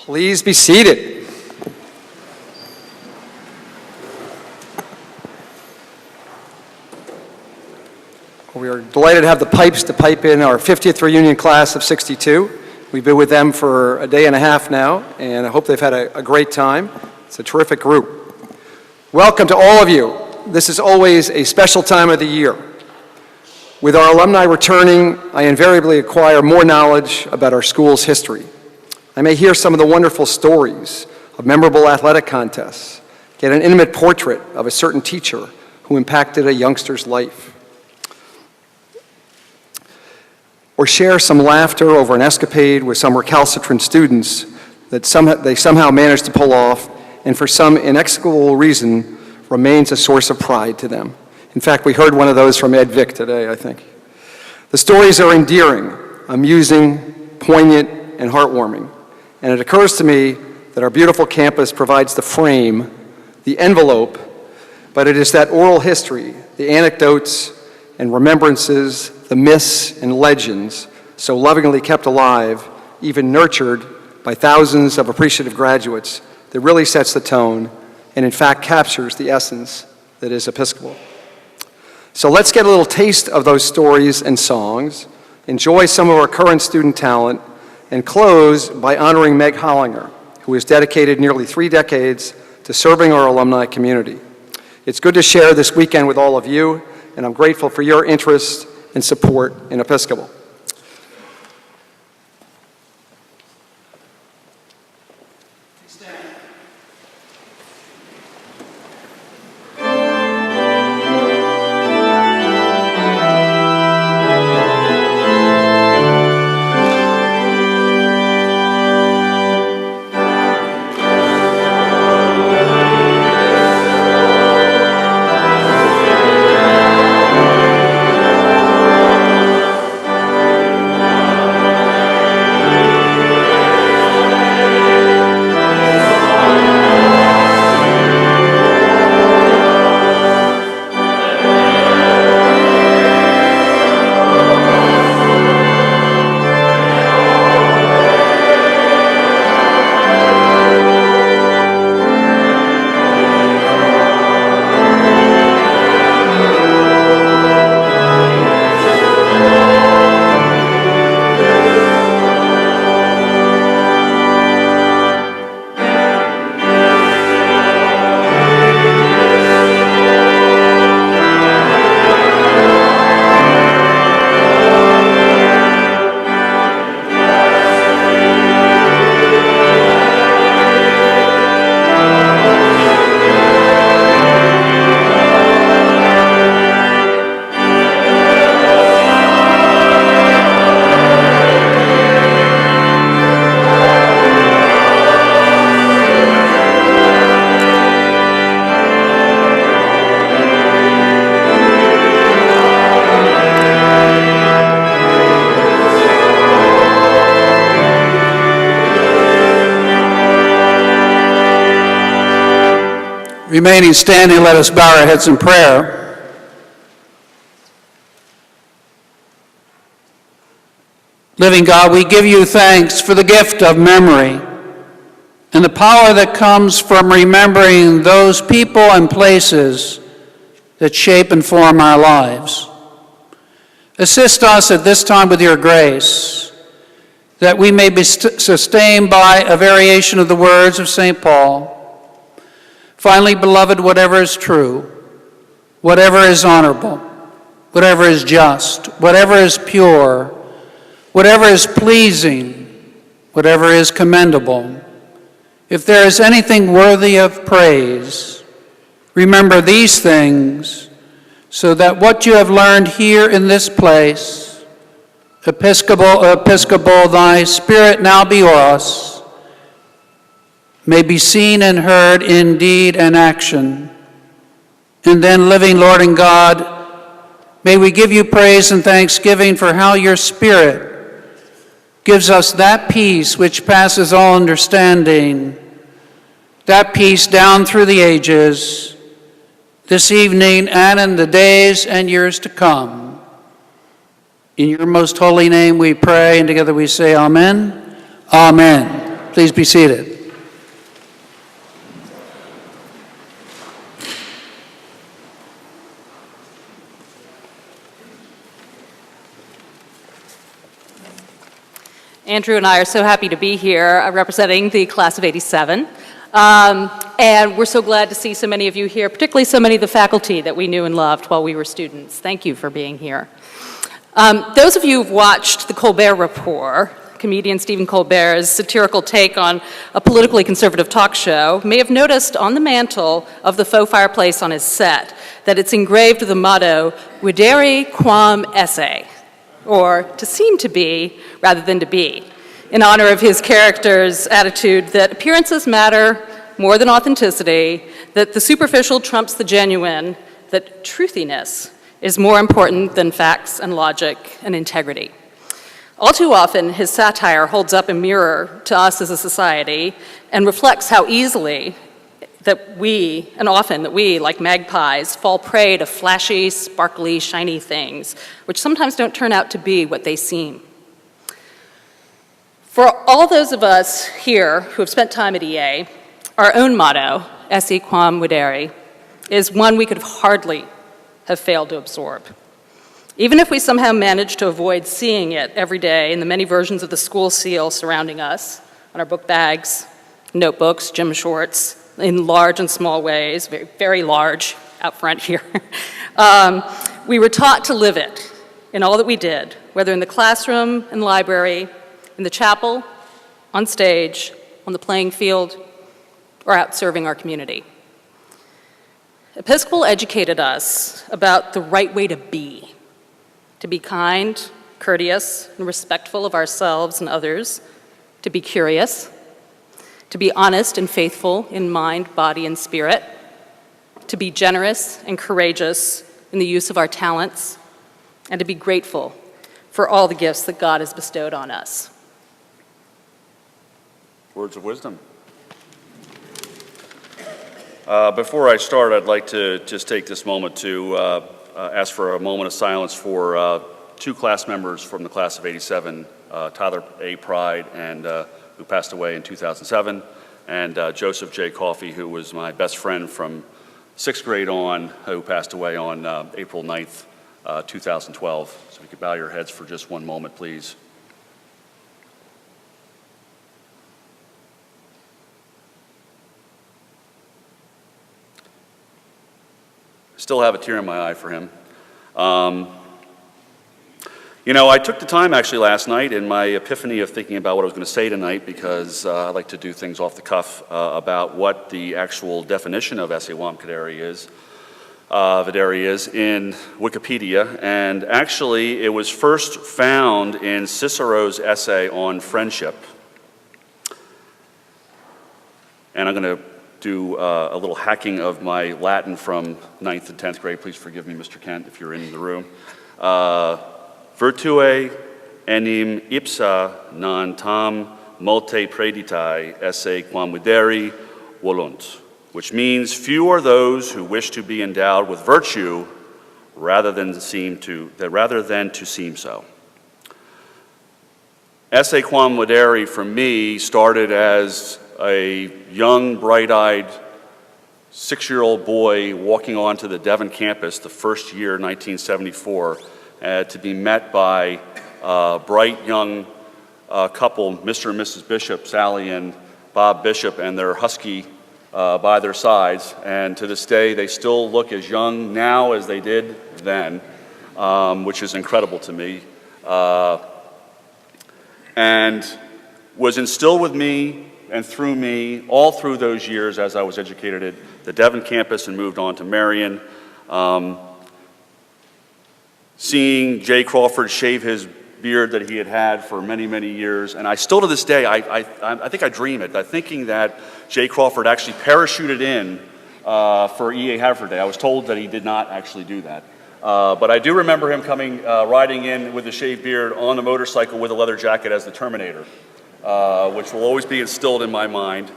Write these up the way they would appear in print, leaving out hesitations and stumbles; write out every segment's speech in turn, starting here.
Please be seated. We are delighted to have the Pipes to pipe in our 50th reunion class of 62. We've been with them for a day and a half now, and I hope they've had a great time. It's a terrific group. Welcome to all of you. This is always a special time of the year. With our alumni returning, I invariably acquire more knowledge about our school's history. I may hear some of the wonderful stories of memorable athletic contests, get an intimate portrait of a certain teacher who impacted a youngster's life, or share some laughter over an escapade with some recalcitrant students that they somehow managed to pull off, and for some inexplicable reason remains a source of pride to them. In fact, we heard one of those from Ed Vick today, I think. The stories are endearing, amusing, poignant, and heartwarming. And it occurs to me that our beautiful campus provides the frame, the envelope, but it is that oral history, the anecdotes and remembrances, the myths and legends, so lovingly kept alive, even nurtured by thousands of appreciative graduates, that really sets the tone and in fact captures the essence that is Episcopal. So let's get a little taste of those stories and songs, enjoy some of our current student talent, and close by honoring Meg Hollinger, who has dedicated nearly 3 decades to serving our alumni community. It's good to share this weekend with all of you, and I'm grateful for your interest and support in Episcopal. Remaining standing, let us bow our heads in prayer. Living God, we give you thanks for the gift of memory and the power that comes from remembering those people and places that shape and form our lives. Assist us at this time with your grace, that we may be sustained by a variation of the words of St. Paul. Finally, beloved, whatever is true, whatever is honorable, whatever is just, whatever is pure, whatever is pleasing, whatever is commendable, if there is anything worthy of praise, remember these things, so that what you have learned here in this place, Episcopal, thy Spirit now be o'er us, may be seen and heard in deed and action. And then, living Lord and God, may we give you praise and thanksgiving for how your Spirit gives us that peace which passes all understanding, that peace down through the ages, this evening and in the days and years to come. In your most holy name we pray, and together we say amen. Amen. Please be seated. Andrew and I are so happy to be here representing the class of '87. And we're so glad to see so many of you here, particularly so many of the faculty that we knew and loved while we were students. Thank you for being here. Those of you who've watched The Colbert Report, comedian Stephen Colbert's satirical take on a politically conservative talk show, may have noticed on the mantle of the faux fireplace on his set that it's engraved with the motto, Videre quam esse, or to seem to be rather than to be, in honor of his character's attitude that appearances matter more than authenticity, that the superficial trumps the genuine, that truthiness is more important than facts and logic and integrity. All too often, his satire holds up a mirror to us as a society and reflects how easily that we, and often that we, like magpies, fall prey to flashy, sparkly, shiny things, which sometimes don't turn out to be what they seem. For all those of us here who have spent time at EA, our own motto, esse quam videre, is one we could hardly have failed to absorb. Even if we somehow manage to avoid seeing it every day in the many versions of the school seal surrounding us, on our book bags, notebooks, gym shorts, in large and small ways, very, very large out front here. We were taught to live it in all that we did, whether in the classroom, in the library, in the chapel, on stage, on the playing field, or out serving our community. Episcopal educated us about the right way to be kind, courteous, and respectful of ourselves and others, to be curious, to be honest and faithful in mind, body, and spirit, to be generous and courageous in the use of our talents, and to be grateful for all the gifts that God has bestowed on us. Words of wisdom. Before I start, I'd like to just take this moment to ask for a moment of silence for two class members from the class of '87, Tyler A. Pride, and who passed away in 2007, and Joseph J. Coffey, who was my best friend from 6th grade on, who passed away on April 9th, 2012. So if you could bow your heads for just one moment, please. Still have a tear in my eye for him. You know, I took the time actually last night in my epiphany of thinking about what I was going to say tonight, because I like to do things off the cuff about what the actual definition of esse quam videre is in Wikipedia. And actually, it was first found in Cicero's essay on friendship. And I'm going to do a little hacking of my Latin from 9th and 10th grade. Please forgive me, Mr. Kent, if you're in the room. Virtue enim ipsa non tam multe preditae esse quam videre volunt, which means few are those who wish to be endowed with virtue rather than to seem so. Esse quam videre for me started as a young, bright-eyed 6-year-old boy walking onto the Devon campus the first year, 1974, to be met by a bright young couple, Mr. and Mrs. Bishop, Sally and Bob Bishop, and their husky by their sides. And to this day, they still look as young now as they did then, which is incredible to me. And was instilled with me and through me all through those years as I was educated at the Devon campus and moved on to Marion. Seeing Jay Crawford shave his beard that he had had for many, many years, and I still to this day, I think I dream it, thinking that Jay Crawford actually parachuted in for EA Haverford Day. I was told that he did not actually do that. But I do remember him coming, riding in with a shaved beard on a motorcycle with a leather jacket as the Terminator, which will always be instilled in my mind.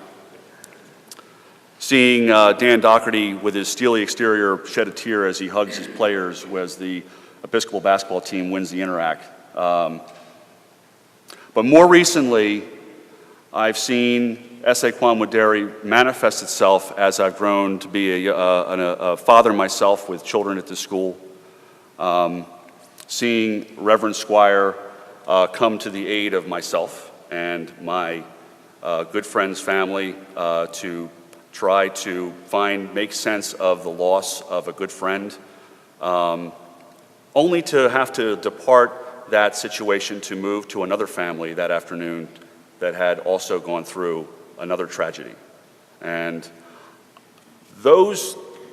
Seeing Dan Doherty with his steely exterior shed a tear as he hugs his players as the Episcopal basketball team wins the Interact. But more recently, I've seen S.A. Kwanwaderi manifest itself as I've grown to be a father myself with children at the school. Seeing Reverend Squire come to the aid of myself and my good friend's family to try to make sense of the loss of a good friend, only to have to depart that situation to move to another family that afternoon that had also gone through another tragedy. And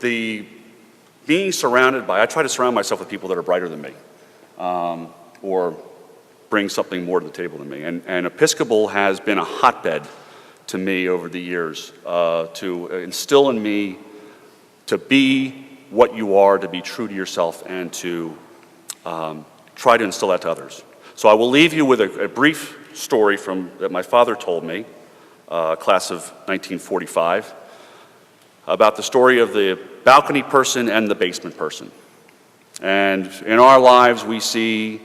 being surrounded by, I try to surround myself with people that are brighter than me, or bring something more to the table than me. And Episcopal has been a hotbed to me over the years, to instill in me to be what you are, to be true to yourself, and to try to instill that to others. So I will leave you with a brief story that my father told me, class of 1945, about the story of the balcony person and the basement person. And in our lives, we see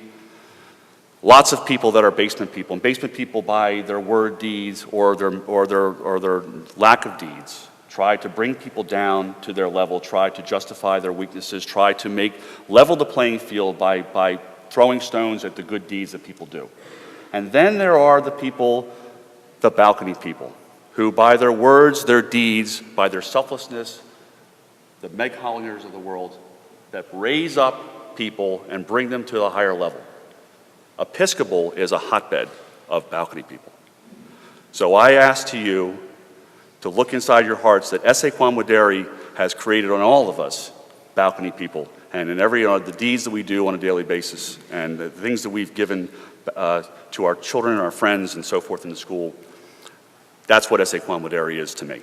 lots of people that are basement people, and basement people by their word deeds or their lack of deeds try to bring people down to their level, try to justify their weaknesses, try to level the playing field by throwing stones at the good deeds that people do. And then there are the people, the balcony people, who by their words, their deeds, by their selflessness, the Meg Hollingers of the world, that raise up people and bring them to a higher level. Episcopal is a hotbed of balcony people. So I ask to you to look inside your hearts that S.A. Kwanwaderi has created on all of us balcony people, and in the deeds that we do on a daily basis, and the things that we've given to our children and our friends and so forth in the school. That's what S.A. Kwanwaderi is to me.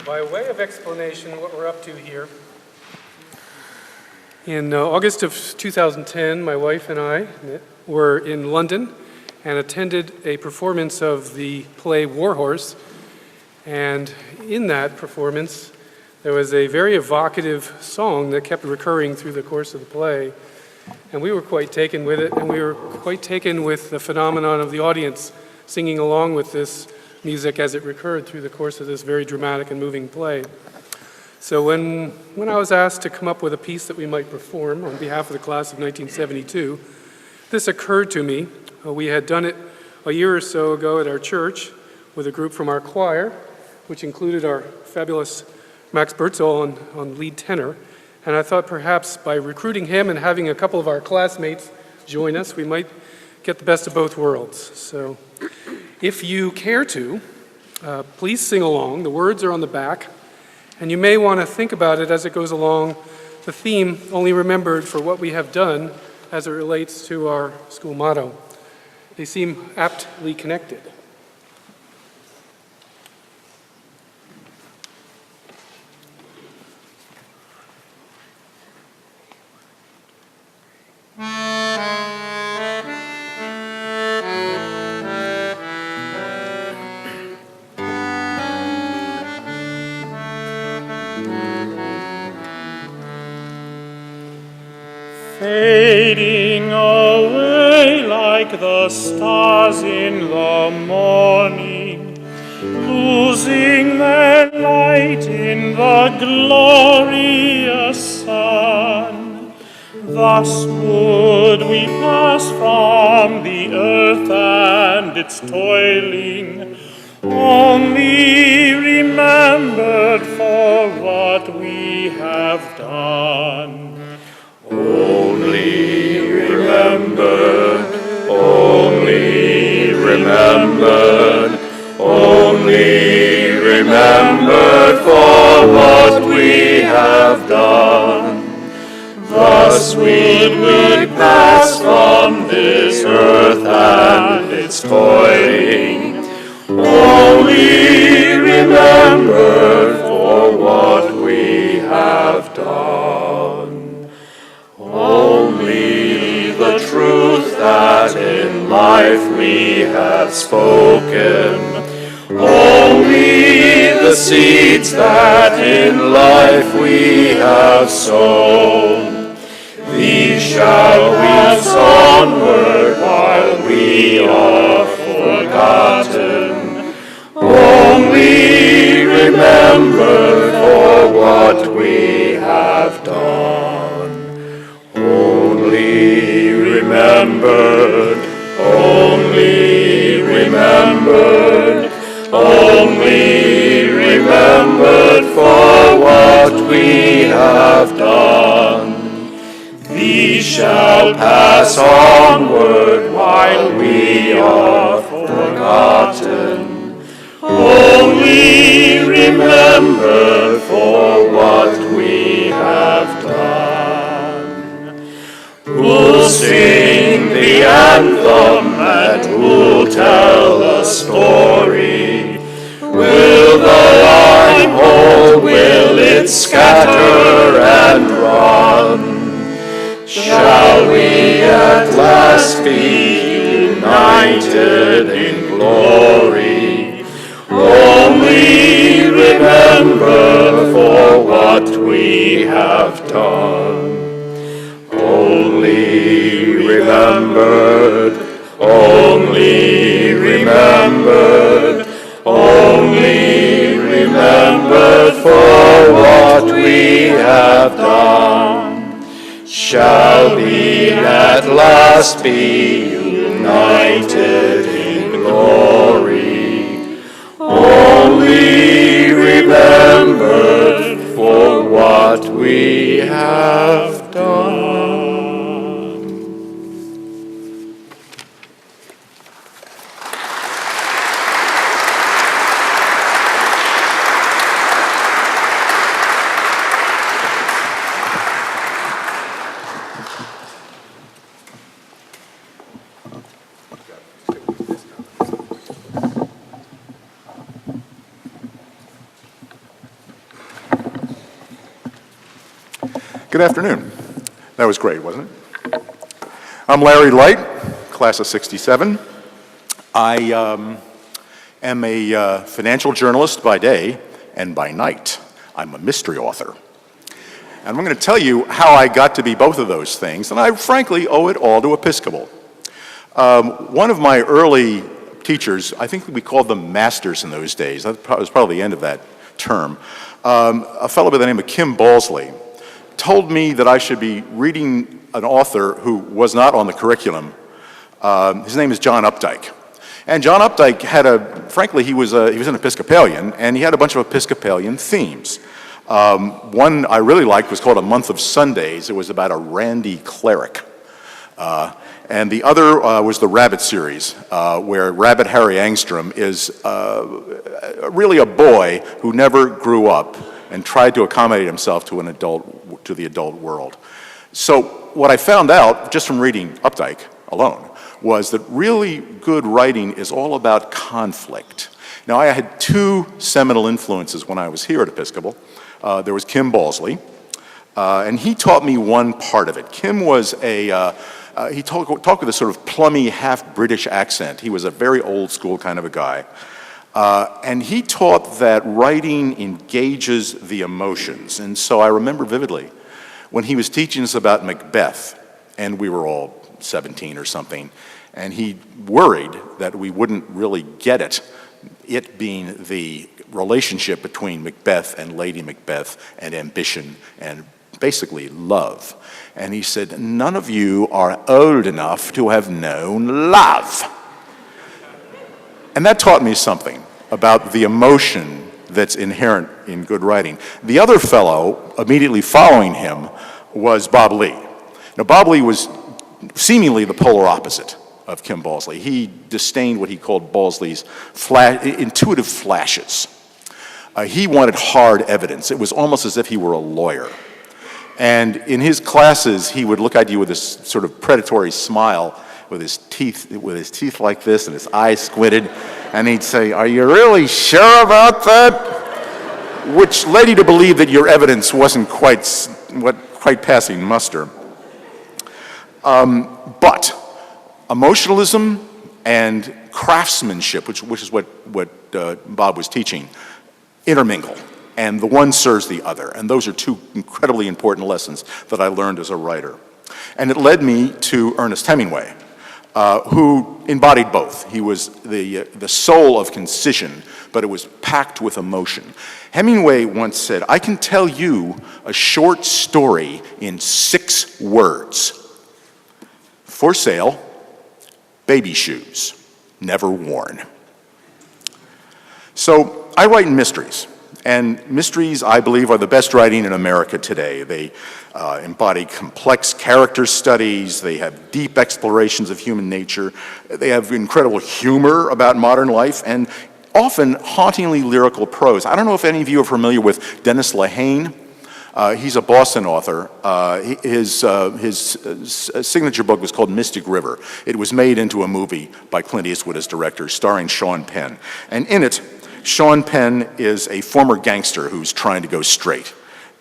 By way of explanation, what we're up to here, in August of 2010, my wife and I were in London and attended a performance of the play Warhorse. And in that performance, there was a very evocative song that kept recurring through the course of the play. And we were quite taken with it, and we were quite taken with the phenomenon of the audience singing along with this music as it recurred through the course of this very dramatic and moving play. So when I was asked to come up with a piece that we might perform on behalf of the class of 1972, this occurred to me. We had done it a year or so ago at our church with a group from our choir, which included our fabulous Max Bertzel on lead tenor. And I thought perhaps by recruiting him and having a couple of our classmates join us, we might get the best of both worlds. So if you care to, please sing along. The words are on the back, and you may want to think about it as it goes along. The theme, only remembered for what we have done as it relates to our school motto. They seem aptly connected. Fading away like the stars in the morning, losing their light in the glorious sun. Thus would we pass from the earth and its toiling, only remembered for what we have done. Only remembered, only remembered, only remembered for what we have done. Thus would we pass from this earth and its its toiling, only remembered for what we have done. Only the truth that in life we have spoken, only the seeds that in life we have sown, these shall pass onward while we are forgotten. Only remembered for what we have done. Only remembered, only remembered, only remembered for what we have done. These shall pass onward while we are forgotten. Only remembered for what we have done. Who'll sing the anthem and who'll tell a story? Will the line hold? Will it scatter and run? Shall we at last be united in glory? Only remember for what we have done. Only remembered, only remembered, only remembered for what we have done. Shall we at last be united in glory? Only remembered for what we have done. Good afternoon. That was great, wasn't it? I'm Larry Light, class of '67. I am a financial journalist by day, and by night, I'm a mystery author. And I'm going to tell you how I got to be both of those things, and I frankly owe it all to Episcopal. One of my early teachers, I think we called them masters in those days, that was probably the end of that term, a fellow by the name of Kim Balsley, told me that I should be reading an author who was not on the curriculum. His name is John Updike. And John Updike had frankly, he was an Episcopalian, and he had a bunch of Episcopalian themes. One I really liked was called A Month of Sundays. It was about a randy cleric. And the other was the Rabbit series, where Rabbit Harry Angstrom is really a boy who never grew up and tried to accommodate himself to the adult world. So what I found out just from reading Updike alone was that really good writing is all about conflict. Now, I had two seminal influences when I was here at Episcopal. There was Kim Balsley, and he taught me one part of it. Kim was he talked with a sort of plummy, half-British accent. He was a very old-school kind of a guy. And he taught that writing engages the emotions. And so I remember vividly when he was teaching us about Macbeth, and we were all 17 or something, and he worried that we wouldn't really get it being the relationship between Macbeth and Lady Macbeth and ambition and basically love. And he said, none of you are old enough to have known love. And that taught me something about the emotion that's inherent in good writing. The other fellow, immediately following him, was Bob Lee. Now, Bob Lee was seemingly the polar opposite of Kim Balsley. He disdained what he called Balsley's intuitive flashes. He wanted hard evidence. It was almost as if he were a lawyer. And in his classes, he would look at you with this sort of predatory smile with his teeth like this and his eyes squinted, and he'd say, "Are you really sure about that?" Which led you to believe that your evidence wasn't quite passing muster. But emotionalism and craftsmanship, which is what Bob was teaching, intermingle, and the one serves the other. And those are two incredibly important lessons that I learned as a writer. And it led me to Ernest Hemingway, who embodied both. He was the soul of concision, but it was packed with emotion. Hemingway once said, "I can tell you a short story in 6 words. For sale, baby shoes, never worn." So I write in mysteries, and mysteries, I believe, are the best writing in America today. They embody complex character studies, they have deep explorations of human nature, they have incredible humor about modern life, and often hauntingly lyrical prose. I don't know if any of you are familiar with Dennis Lehane. He's a Boston author. His signature book was called Mystic River. It was made into a movie by Clint Eastwood as director, starring Sean Penn. And in it, Sean Penn is a former gangster who's trying to go straight.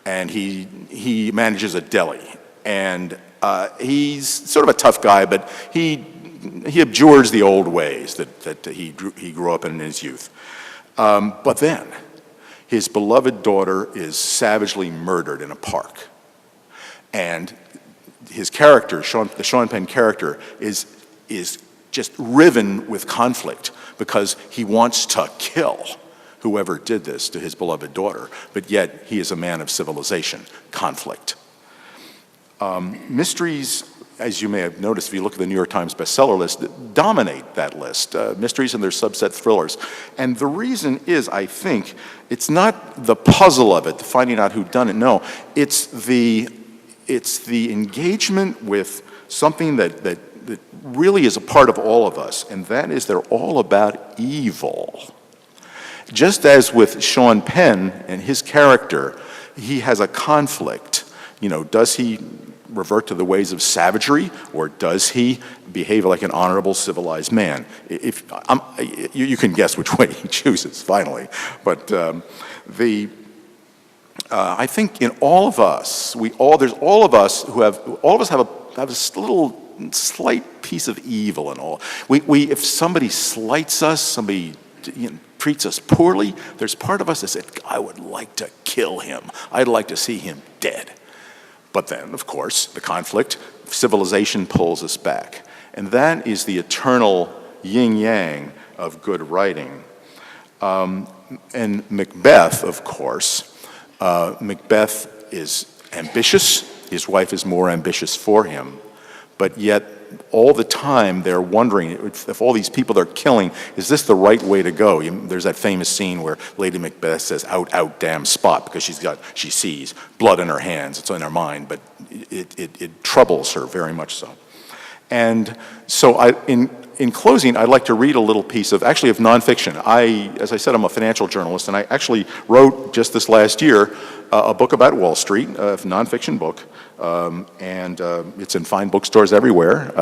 And he manages a deli. And he's sort of a tough guy, but he abjures the old ways that he grew up in his youth. But then, his beloved daughter is savagely murdered in a park. And his character, the Sean Penn character, is just riven with conflict because he wants to kill whoever did this to his beloved daughter, but yet he is a man of civilization, conflict. Mysteries, as you may have noticed if you look at the New York Times bestseller list, dominate that list. Mysteries and their subset thrillers. And the reason is, I think, it's not the puzzle of it, finding out who done it. No, it's the engagement with something that really is a part of all of us, and that is they're all about evil. Just as with Sean Penn and his character, he has a conflict. You know, does he revert to the ways of savagery, or does he behave like an honorable, civilized man? You can guess which way he chooses, finally. But I think in all of us, have a little slight piece of evil in all. If somebody slights us, somebody treats us poorly, there's part of us that said, "I would like to kill him. I'd like to see him dead." But then, of course, the conflict, civilization pulls us back. And that is the eternal yin-yang of good writing. And Macbeth, of course, Macbeth is ambitious. His wife is more ambitious for him. But yet, all the time, they're wondering if all these people they're killing, is this the right way to go? There's that famous scene where Lady Macbeth says, "Out, out, damn spot," because she sees blood in her hands. It's in her mind, but it troubles her very much so. And so in closing, I'd like to read a little piece of nonfiction. As I said, I'm a financial journalist, and I actually wrote just this last year a book about Wall Street, a nonfiction book, and it's in fine bookstores everywhere.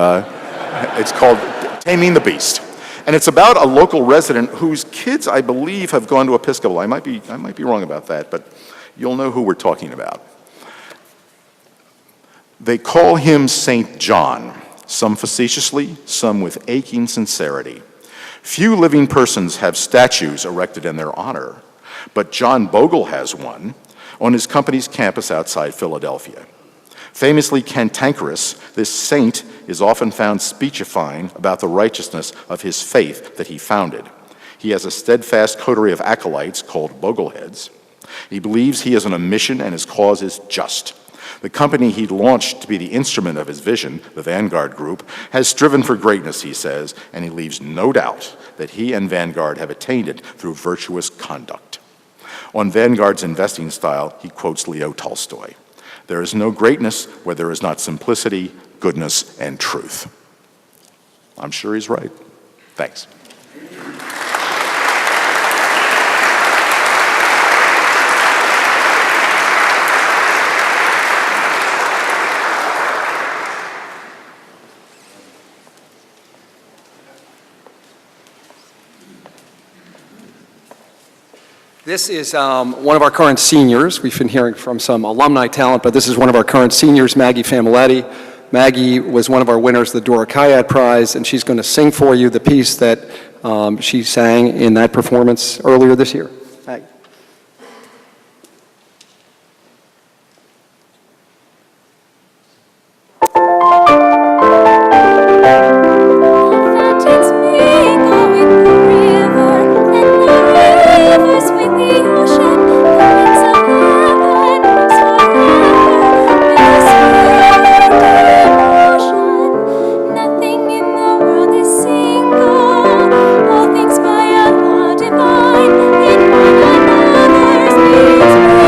It's called Taming the Beast. And it's about a local resident whose kids, I believe, have gone to Episcopal. I might be wrong about that, but you'll know who we're talking about. They call him St. John, some facetiously, some with aching sincerity. Few living persons have statues erected in their honor, but John Bogle has one on his company's campus outside Philadelphia. Famously cantankerous, this saint is often found speechifying about the righteousness of his faith that he founded. He has a steadfast coterie of acolytes called Bogleheads. He believes he is on a mission and his cause is just. The company he launched to be the instrument of his vision, the Vanguard Group, has striven for greatness, he says, and he leaves no doubt that he and Vanguard have attained it through virtuous conduct. On Vanguard's investing style, he quotes Leo Tolstoy. There is no greatness where there is not simplicity, goodness, and truth. I'm sure he's right. Thanks. This is one of our current seniors. We've been hearing from some alumni talent, but this is one of our current seniors, Maggie Familetti. Maggie was one of our winners of the Dora Kayad Prize, and she's going to sing for you the piece that she sang in that performance earlier this year. Maggie. Fountains mingle with the river, and the rivers with the ocean. The winds of heaven moves forever with this motion. Nothing in the world is single. All things by a law divine. In one another's needs meet.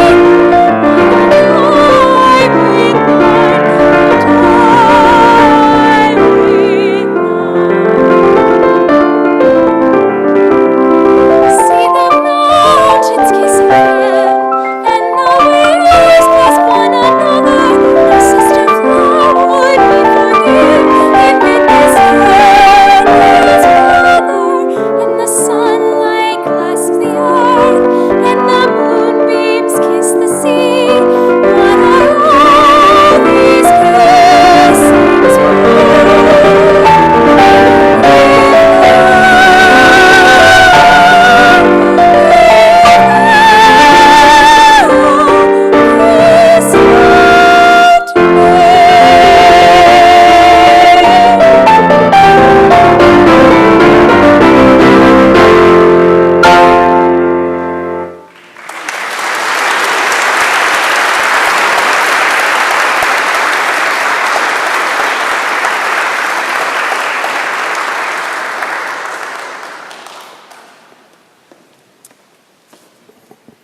One time with thine. One time with thine. See the mountains kiss heaven, and the waves kiss one another. No sister flower would we forgive if it is His brother. And the sunlight clasps the earth, and the moonbeams kiss the sea. What are all these kissings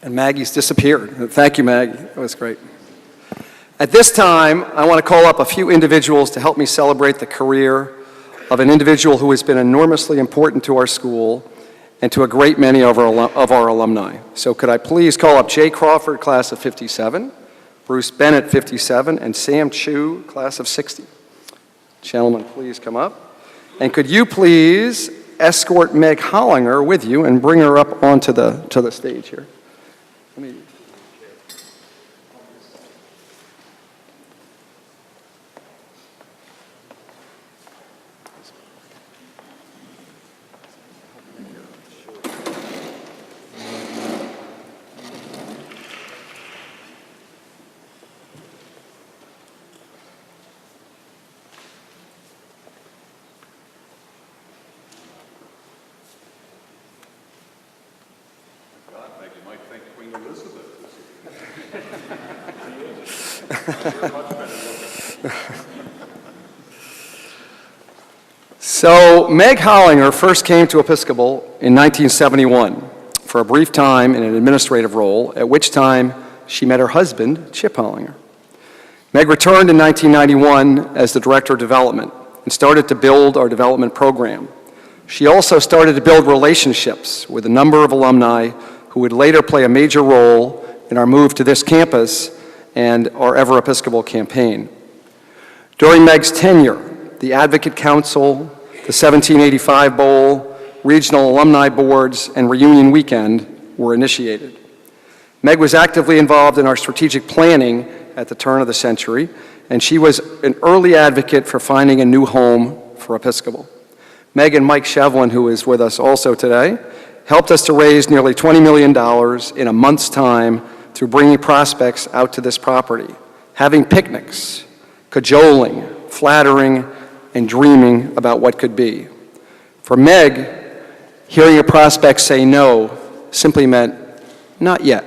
And Maggie's disappeared. Thank you, Maggie. That was great. At this time, I want to call up a few individuals to help me celebrate the career of an individual who has been enormously important to our school and to a great many of our alumni. So could I please call up Jay Crawford, class of 57, Bruce Bennett, 57, and Sam Chu, class of 60. Gentlemen, please come up. And could you please escort Meg Hollinger with you and bring her up onto the stage here. Let me. So Meg Hollinger first came to Episcopal in 1971 for a brief time in an administrative role, at which time she met her husband, Chip Hollinger. Meg returned in 1991 as the Director of Development and started to build our development program. She also started to build relationships with a number of alumni who would later play a major role in our move to this campus and our Ever Episcopal campaign. During Meg's tenure, the Advocate Council, the 1785 Bowl, regional alumni boards, and reunion weekend were initiated. Meg was actively involved in our strategic planning at the turn of the century, and she was an early advocate for finding a new home for Episcopal. Meg and Mike Shevlin, who is with us also today, helped us to raise nearly $20 million in a month's time through bringing prospects out to this property, having picnics, cajoling, flattering, and dreaming about what could be. For Meg, hearing a prospect say no simply meant, not yet.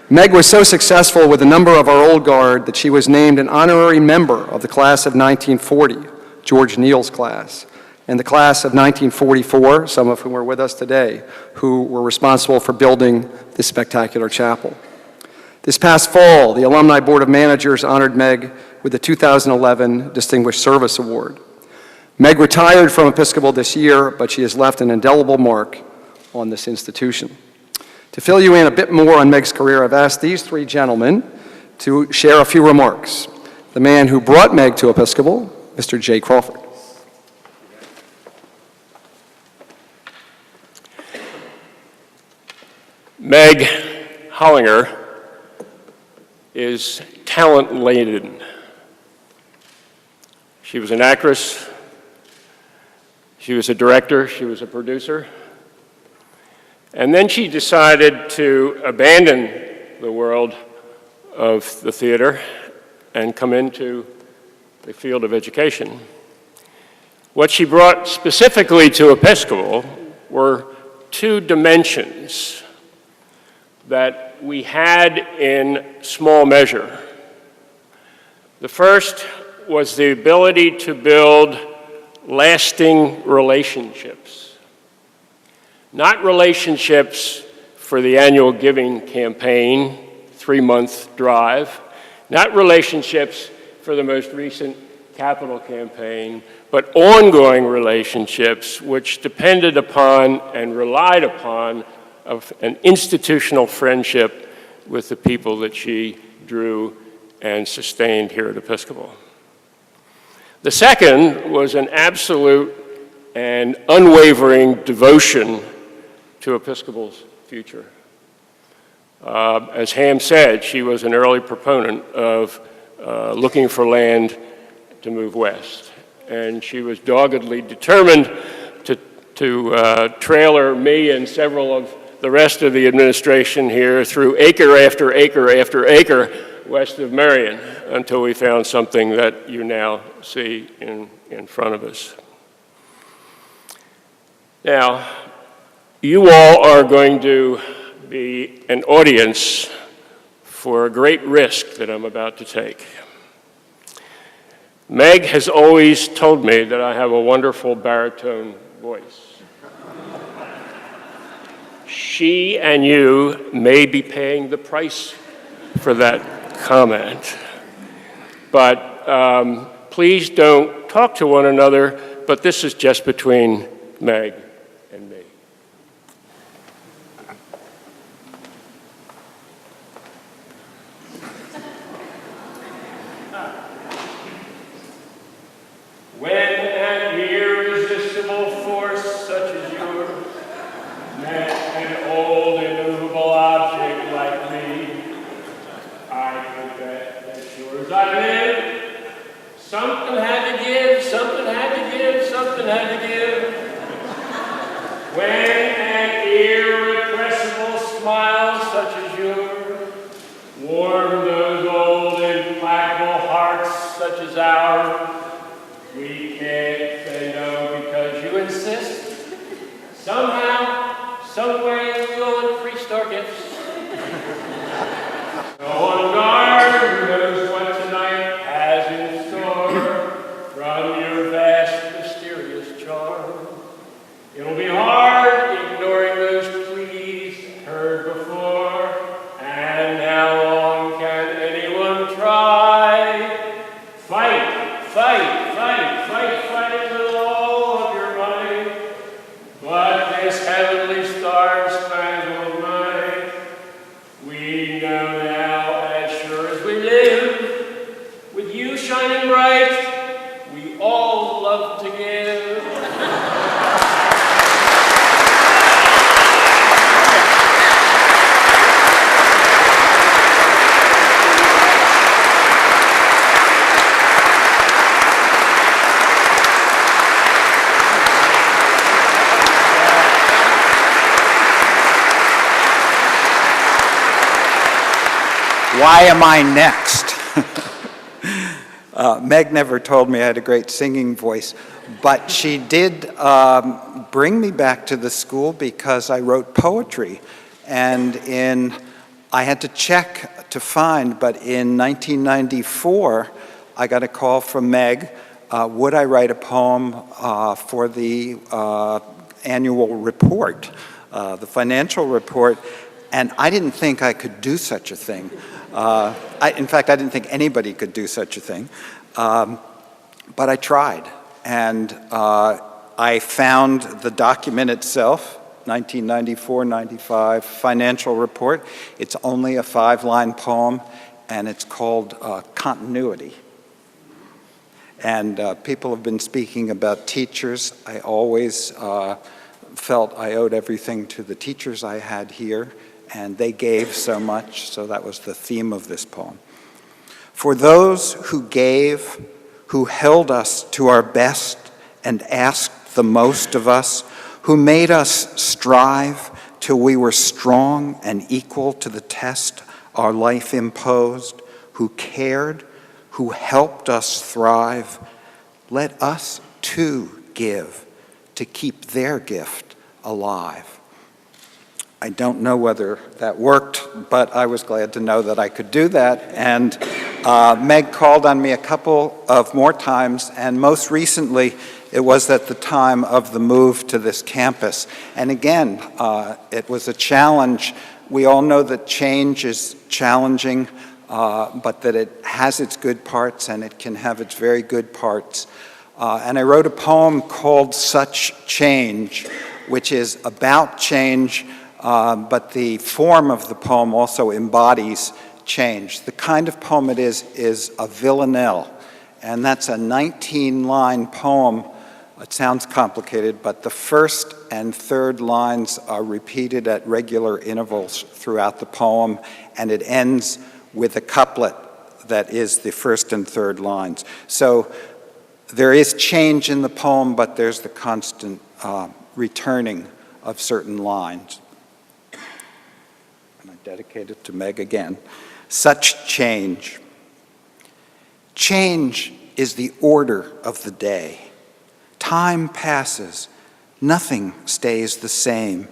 Meg was so successful with a number of our old guard that she was named an honorary member of the class of 1940, George Neal's class, and the class of 1944, some of whom are with us today, who were responsible for building this spectacular chapel. This past fall, the Alumni Board of Managers honored Meg with the 2011 Distinguished Service Award. Meg retired from Episcopal this year, but she has left an indelible mark on this institution. To fill you in a bit more on Meg's career, I've asked these three gentlemen to share a few remarks. The man who brought Meg to Episcopal, Mr. Jay Crawford. Meg Hollinger is talent-laden. She was an actress, she was a director, she was a producer, and then she decided to abandon the world of the theater and come into the field of education. What she brought specifically to Episcopal were two dimensions that we had in small measure. The first was the ability to build lasting relationships. Not relationships for the annual giving campaign, 3-month drive, not relationships for the most recent capital campaign, but ongoing relationships which depended upon and relied upon an institutional friendship with the people that she drew and sustained here at Episcopal. The second was an absolute and unwavering devotion to Episcopal's future. As Ham said, she was an early proponent of looking for land to move west. And she was doggedly determined to trailer me and several of the rest of the administration here through acre after acre after acre west of Marion until we found something that you now see in front of us. Now, you all are going to be an audience for a great risk that I'm about to take. Meg has always told me that I have a wonderful baritone voice. She and you may be paying the price for that comment, but please don't talk to one another, but this is just between Meg and me. When an irresistible force such as yours met an old immovable object like me, I could bet as sure as I live, something had to give, something had to give, something had to give. When an irrepressible smile such as yours warmed those old implacable hearts such as ours, we can't say no because you insist. Somehow, some way, we'll increase our gifts. So on guard, who knows what tonight has in store from your vast, mysterious charm. It'll be hard ignoring those pleas heard before, and how long can anyone try? Fight, fight, fight, fight, fight with all of your might. But this heavenly star-spangled night, we know now as sure as we live, with you shining bright, we all love to give. Why am I next? Meg never told me I had a great singing voice, but she did bring me back to the school because I wrote poetry. And I had to check to find, but in 1994, I got a call from Meg. Would I write a poem for the annual report, the financial report? And I didn't think I could do such a thing. In fact, I didn't think anybody could do such a thing. But I tried. And I found the document itself, 1994-95 financial report. It's only a 5-line poem, and it's called Continuity. And people have been speaking about teachers. I always felt I owed everything to the teachers I had here and they gave so much, so that was the theme of this poem. For those who gave, who held us to our best and asked the most of us, who made us strive till we were strong and equal to the test our life imposed, who cared, who helped us thrive, let us too give to keep their gift alive. I don't know whether that worked, but I was glad to know that I could do that. And Meg called on me a couple of more times, and most recently, it was at the time of the move to this campus. And again, it was a challenge. We all know that change is challenging, but that it has its good parts and it can have its very good parts. And I wrote a poem called Such Change, which is about change, but the form of the poem also embodies change. The kind of poem it is a villanelle, and that's a 19-line poem. It sounds complicated, but the first and third lines are repeated at regular intervals throughout the poem, and it ends with a couplet that is the first and third lines. So there is change in the poem, but there's the constant returning of certain lines. And I dedicate it to Meg again. Such change. Change is the order of the day. Time passes, nothing stays the same.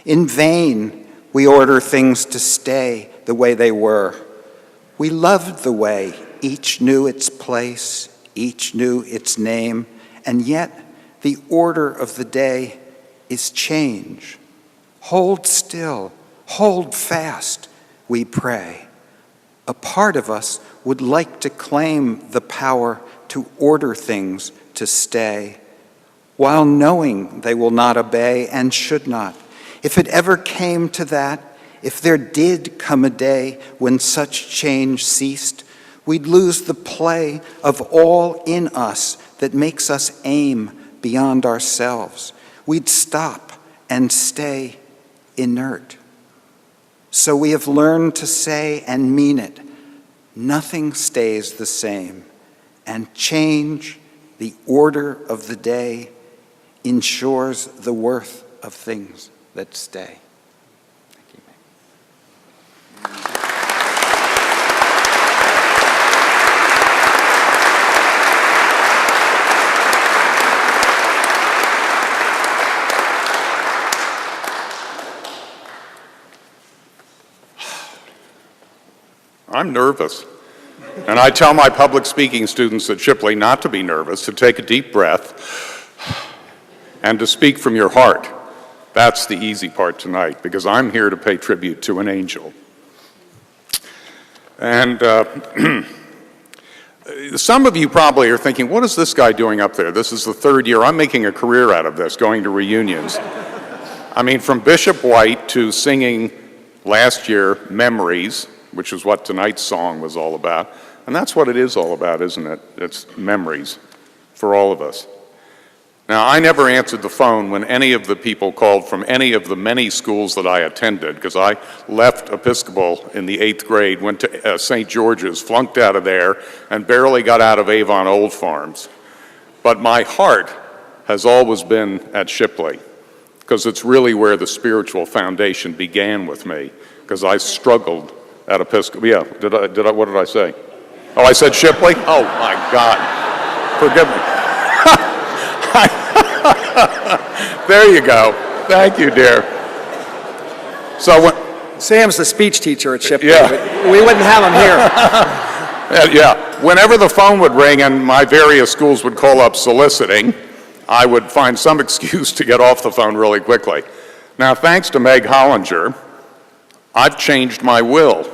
In vain, we order things to stay the way they were. We loved the way each knew its place, each knew its name, and yet the order of the day is change. Hold still, hold fast, we pray. A part of us would like to claim the power to order things to stay, while knowing they will not obey and should not. If it ever came to that, if there did come a day when such change ceased, we'd lose the play of all in us that makes us aim beyond ourselves. We'd stop and stay inert. So we have learned to say and mean it, nothing stays the same, and change, the order of the day, ensures the worth of things that stay. Thank you, Meg. I'm nervous. And I tell my public speaking students at Shipley not to be nervous, to take a deep breath, and to speak from your heart. That's the easy part tonight, because I'm here to pay tribute to an angel. And some of you probably are thinking, what is this guy doing up there? This is the third year. I'm making a career out of this, going to reunions. I mean, from Bishop White to singing last year, Memories, which is what tonight's song was all about. And that's what it is all about, isn't it? It's memories for all of us. Now, I never answered the phone when any of the people called from any of the many schools that I attended, because I left Episcopal in the 8th grade, went to St. George's, flunked out of there, and barely got out of Avon Old Farms. But my heart has always been at Shipley, because it's really where the spiritual foundation began with me, because I struggled at Episcopal. Yeah, what did I say? Oh, I said Shipley? Oh, my God. Forgive me. There you go. Thank you, dear. So when Sam's the speech teacher at Shipley, Yeah. but we wouldn't have him here. yeah, whenever the phone would ring and my various schools would call up soliciting, I would find some excuse to get off the phone really quickly. Now, thanks to Meg Hollinger, I've changed my will.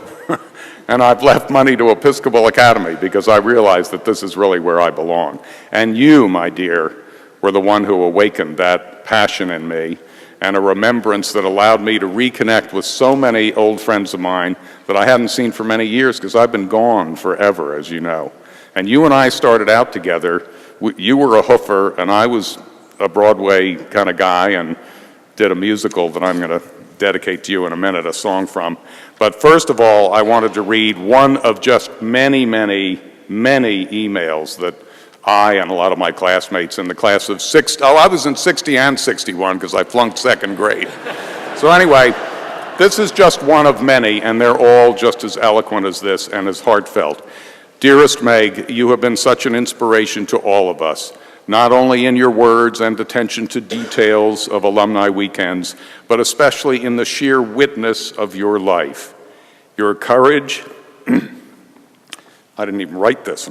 And I've left money to Episcopal Academy because I realized that this is really where I belong. And you, my dear, were the one who awakened that passion in me and a remembrance that allowed me to reconnect with so many old friends of mine that I hadn't seen for many years because I've been gone forever, as you know. And you and I started out together. You were a hoofer and I was a Broadway kind of guy and did a musical that I'm going to dedicate to you in a minute a song from. But first of all, I wanted to read one of just many, many, many emails that I and a lot of my classmates in the class of I was in 60 and 61 because I flunked second grade. So anyway, this is just one of many, and they're all just as eloquent as this and as heartfelt. Dearest Meg, you have been such an inspiration to all of us, not only in your words and attention to details of alumni weekends, but especially in the sheer witness of your life. Your courage, I didn't even write this,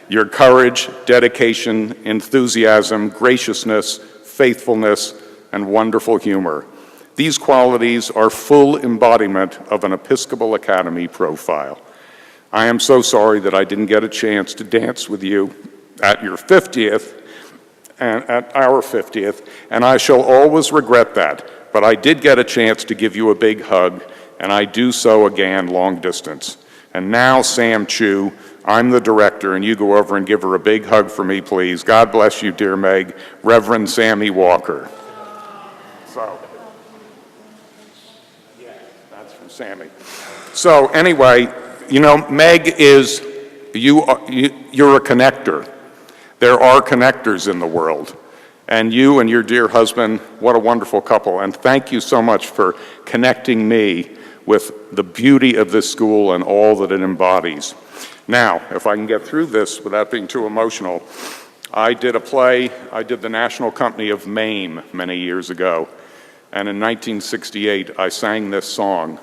your courage, dedication, enthusiasm, graciousness, faithfulness, and wonderful humor. These qualities are full embodiment of an Episcopal Academy profile. I am so sorry that I didn't get a chance to dance with you at your 50th and at our 50th, and I shall always regret that. But I did get a chance to give you a big hug, and I do so again long distance. And now, Sam Chu, I'm the director, and you go over and give her a big hug for me, please. God bless you, dear Meg. Reverend Sammy Walker. So, yeah, that's from Sammy. So anyway, you know, Meg is, you're a connector. There are connectors in the world. And you and your dear husband, what a wonderful couple. And thank you so much for connecting me with the beauty of this school and all that it embodies. Now, if I can get through this without being too emotional, I did a play, I did the National Company of Maine many years ago. And in 1968, I sang this song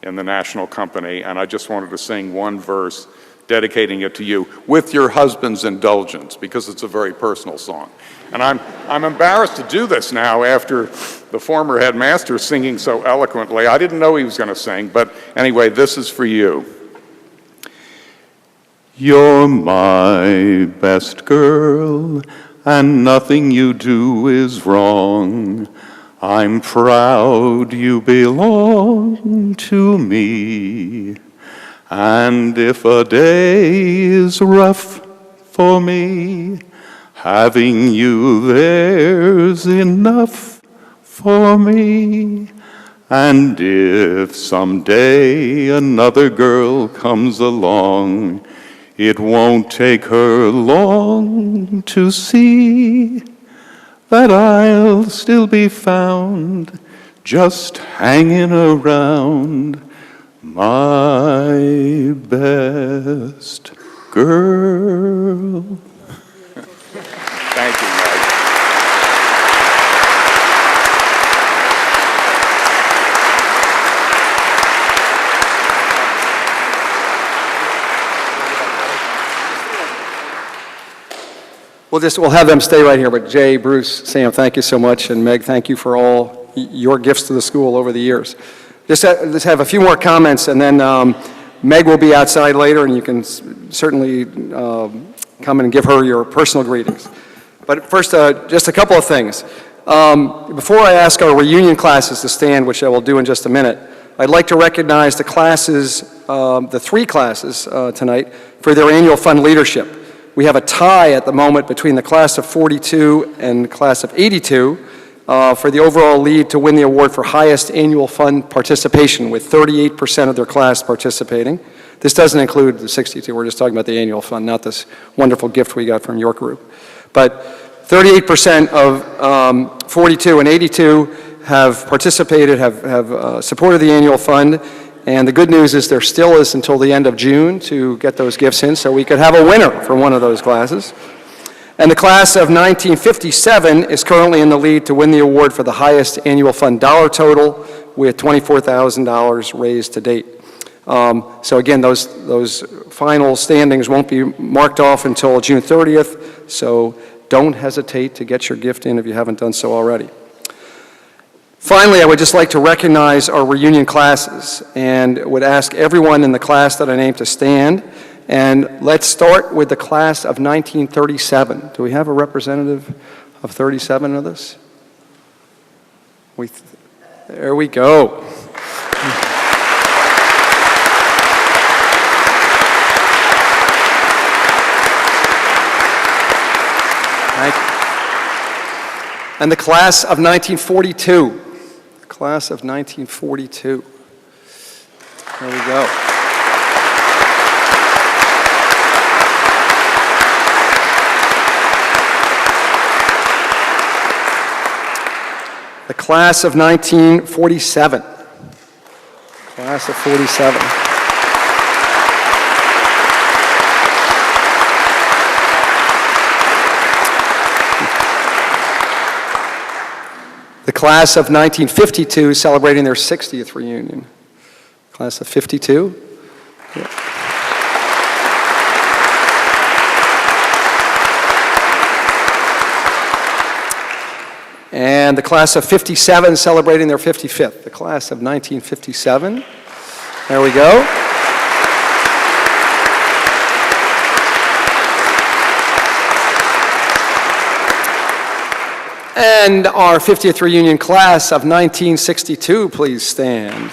in the National Company, and I just wanted to sing one verse dedicating it to you with your husband's indulgence, because it's a very personal song. And I'm embarrassed to do this now after the former headmaster singing so eloquently. I didn't know he was going to sing, but anyway, this is for you. You're my best girl, and nothing you do is wrong. I'm proud you belong to me. And if a day is rough for me, having you there's enough for me. And if someday another girl comes along, it won't take her long to see that I'll still be found just hanging around, my best girl. Thank you, Mike. We'll have them stay right here, but Jay, Bruce, Sam, thank you so much, and Meg, thank you for all your gifts to the school over the years. Just have a few more comments, and then Meg will be outside later, and you can certainly come in and give her your personal greetings. But first, just a couple of things. Before I ask our reunion classes to stand, which I will do in just a minute, I'd like to recognize the classes, the three classes tonight, for their annual fund leadership. We have a tie at the moment between the class of 42 and class of 82 for the overall lead to win the award for highest annual fund participation, with 38% of their class participating. This doesn't include the 62. We're just talking about the annual fund, not this wonderful gift we got from your group. But 38% of 42 and 82 have participated, have supported the annual fund. And the good news is there still is until the end of June to get those gifts in, so we could have a winner for one of those classes. And the class of 1957 is currently in the lead to win the award for the highest annual fund dollar total, with $24,000 raised to date. So again, those final standings won't be marked off until June 30th, so don't hesitate to get your gift in if you haven't done so already. Finally, I would just like to recognize our reunion classes and would ask everyone in the class that I named to stand. And let's start with the class of 1937. Do we have a representative of 37 of this? There we go. Thank you. And the class of 1942. class of 1942. There we go. The class of 1947. Class of 47. The class of 1952 celebrating their 60th reunion. Class of 52. Yeah. And the class of 57 celebrating their 55th. The class of 1957. There we go. And our 50th reunion class of 1962, please stand.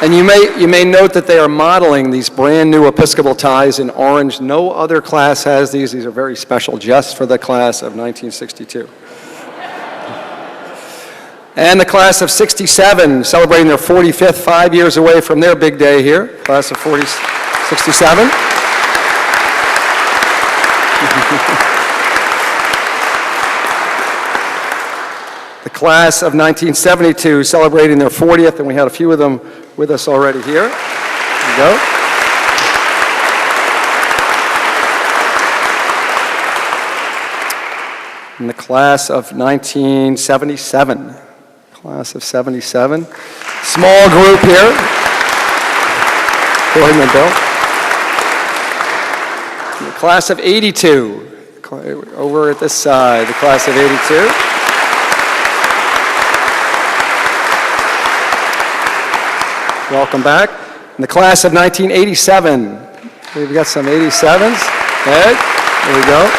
And you may note that they are modeling these brand new Episcopal ties in orange. No other class has these. These are very special just for the class of 1962. And the class of 67, celebrating their 45th, 5 years away from their big day here. Class of 67. The class of 1972, celebrating their 40th, and we had a few of them with us already here. There you go. And the class of 1977. Class of 77. Small group here. Go ahead and Bill. And the class of 82. Over at this side, the class of 82. Welcome back. And the class of 1987. We've got some 87s. Ed, there we go.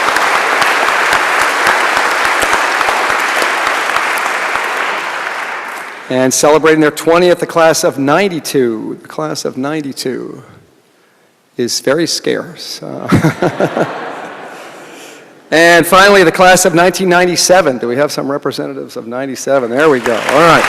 And celebrating their 20th, the class of 92. The class of 92 is very scarce. And finally, the class of 1997. Do we have some representatives of 97? There we go. All right.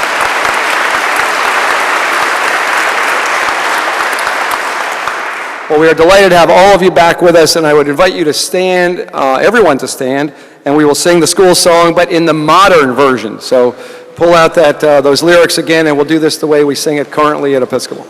Well, we are delighted to have all of you back with us, and I would invite you to stand, everyone to stand, and we will sing the school song, but in the modern version. So pull out those lyrics again, and we'll do this the way we sing it currently at Episcopal.